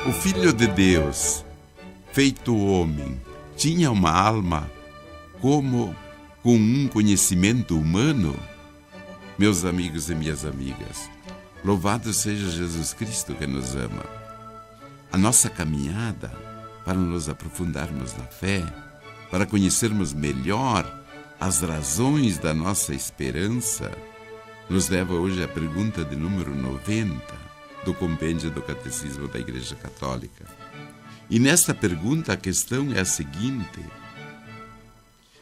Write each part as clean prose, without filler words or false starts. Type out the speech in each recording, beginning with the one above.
O Filho de Deus, feito homem, tinha uma alma como com um conhecimento humano? Meus amigos e minhas amigas, louvado seja Jesus Cristo que nos ama. A nossa caminhada para nos aprofundarmos na fé, para conhecermos melhor as razões da nossa esperança, nos leva hoje à pergunta de número 90 do Compêndio do Catecismo da Igreja Católica. E nesta pergunta a questão é a seguinte: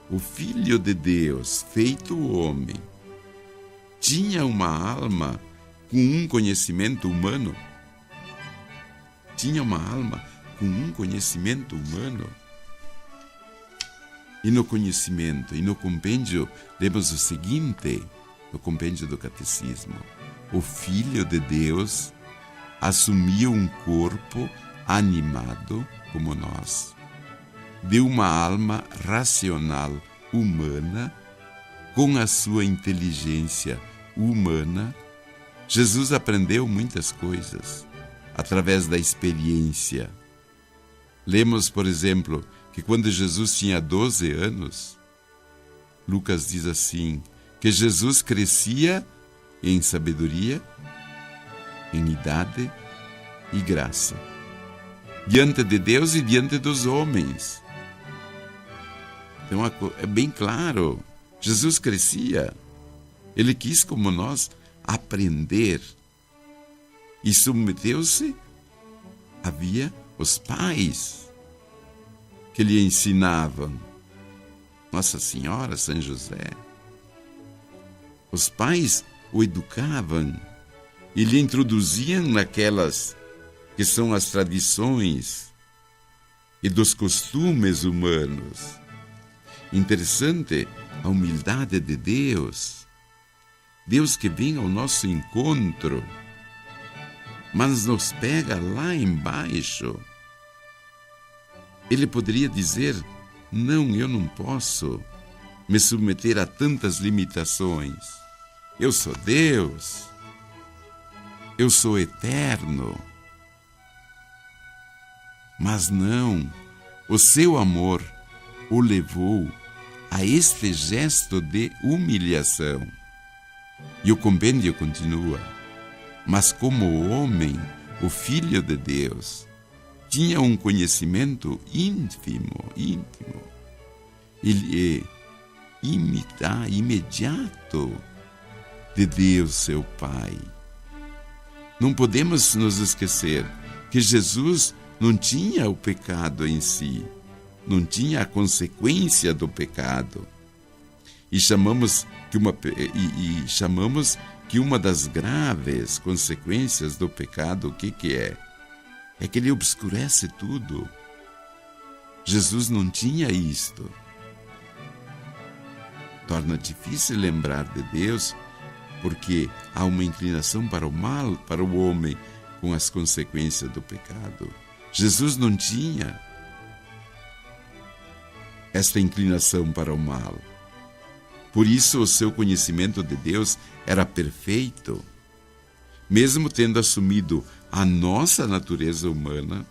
o Filho de Deus, feito homem, tinha uma alma com um conhecimento humano? Tinha uma alma com um conhecimento humano? E no conhecimento, e no compêndio, lemos o seguinte, no Compêndio do Catecismo: o Filho de Deus assumiu um corpo animado, como nós, de uma alma racional humana, com a sua inteligência humana. Jesus aprendeu muitas coisas através da experiência. Lemos, por exemplo, que quando Jesus tinha 12 anos, Lucas diz assim, que Jesus crescia em sabedoria, em idade e graça, diante de Deus e diante dos homens. Então é bem claro, Jesus crescia, ele quis, como nós, aprender e submeteu-se. Havia os pais que lhe ensinavam, Nossa Senhora, São José. Os pais o educavam e lhe introduziam naquelas que são as tradições e dos costumes humanos. Interessante a humildade de Deus. Deus que vem ao nosso encontro, mas nos pega lá embaixo. Ele poderia dizer: não, eu não posso me submeter a tantas limitações. Eu sou Deus. Eu sou eterno. Mas não, o seu amor o levou a este gesto de humilhação. E o compêndio continua: mas como homem, o Filho de Deus tinha um conhecimento íntimo. Ele é imediato de Deus, seu Pai. Não podemos nos esquecer que Jesus não tinha o pecado em si, não tinha a consequência do pecado. E chamamos que uma das graves consequências do pecado, o que é? É que ele obscurece tudo. Jesus não tinha isto. Torna difícil lembrar de Deus, porque há uma inclinação para o mal, para o homem, com as consequências do pecado. Jesus não tinha esta inclinação para o mal. Por isso, o seu conhecimento de Deus era perfeito. Mesmo tendo assumido a nossa natureza humana,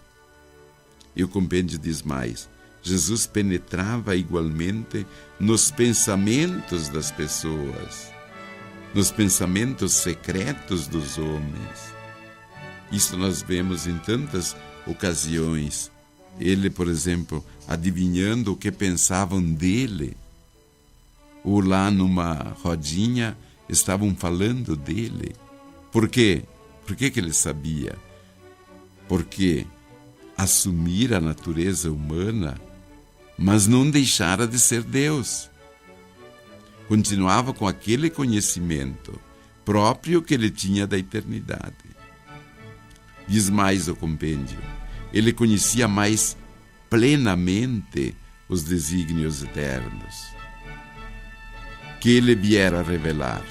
e o compêndio diz mais: Jesus penetrava igualmente nos pensamentos das pessoas, nos pensamentos secretos dos homens. Isso nós vemos em tantas ocasiões. Ele, por exemplo, adivinhando o que pensavam dele, ou lá numa rodinha estavam falando dele. Por quê? Por que ele sabia? Porque assumir a natureza humana, mas não deixara de ser Deus. Continuava com aquele conhecimento próprio que ele tinha da eternidade. Diz mais o compêndio: ele conhecia mais plenamente os desígnios eternos que ele viera a revelar.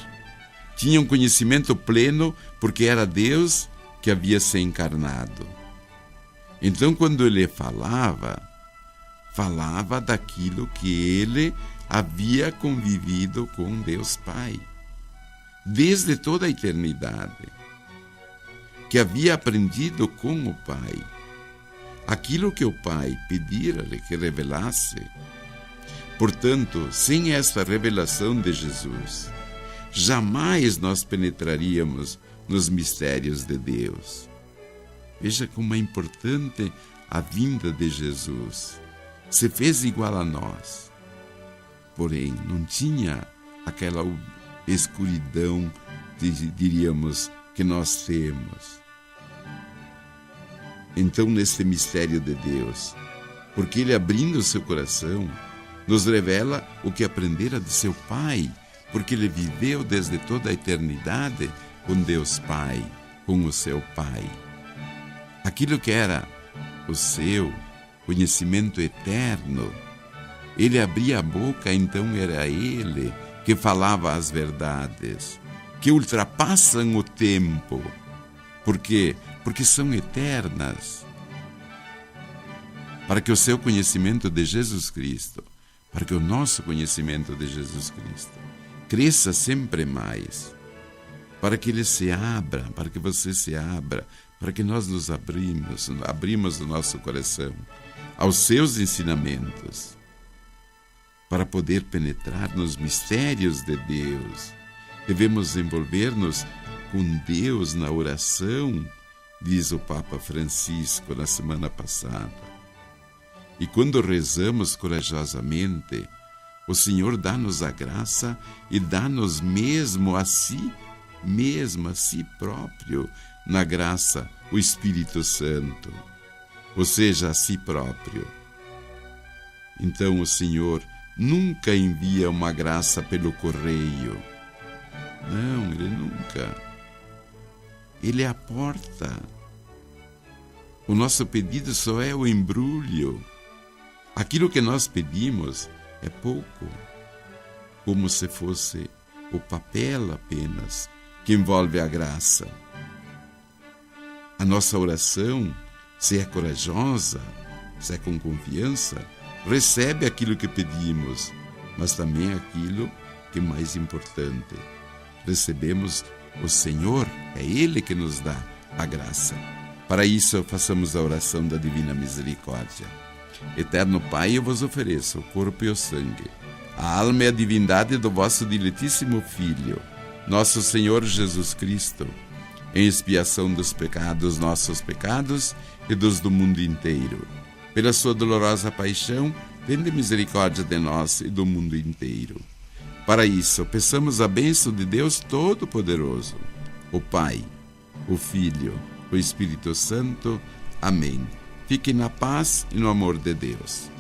Tinha um conhecimento pleno porque era Deus que havia se encarnado. Então, quando ele falava daquilo que ele havia convivido com Deus Pai desde toda a eternidade. que havia aprendido com o Pai. Aquilo que o Pai pedira-lhe que revelasse. Portanto, sem esta revelação de Jesus, jamais nós penetraríamos nos mistérios de Deus. Veja como é importante a vinda de Jesus. Se fez igual a nós, porém não tinha aquela escuridão, diríamos, que nós temos. Então, neste mistério de Deus, porque Ele, abrindo o seu coração, nos revela o que aprendera de seu Pai, porque Ele viveu desde toda a eternidade com Deus Pai, com o seu Pai. Aquilo que era o seu conhecimento eterno, Ele abria a boca, então era Ele que falava as verdades, que ultrapassam o tempo. Por quê? Porque são eternas. Para que o seu conhecimento de Jesus Cristo, para que o nosso conhecimento de Jesus Cristo cresça sempre mais, para que Ele se abra, para que você se abra, para que nós nos abrimos o nosso coração aos seus ensinamentos, para poder penetrar nos mistérios de Deus. Devemos envolver-nos com Deus na oração, diz o Papa Francisco na semana passada. E quando rezamos corajosamente, o Senhor dá-nos a graça e dá-nos mesmo a si próprio, na graça, o Espírito Santo, ou seja, a si próprio. Então o Senhor nunca envia uma graça pelo correio. Não, Ele nunca. Ele é a porta. O nosso pedido só é o embrulho. Aquilo que nós pedimos é pouco, como se fosse o papel apenas que envolve a graça. A nossa oração, se é corajosa, se é com confiança, recebe aquilo que pedimos, mas também aquilo que é mais importante. Recebemos o Senhor, é Ele que nos dá a graça. Para isso, façamos a oração da Divina Misericórdia. Eterno Pai, eu vos ofereço o corpo e o sangue, a alma e a divindade do vosso diletíssimo Filho, nosso Senhor Jesus Cristo, em expiação dos pecados, nossos pecados e dos do mundo inteiro. Pela sua dolorosa paixão, tende misericórdia de nós e do mundo inteiro. Para isso, peçamos a bênção de Deus Todo-Poderoso, o Pai, o Filho, o Espírito Santo. Amém. Fiquem na paz e no amor de Deus.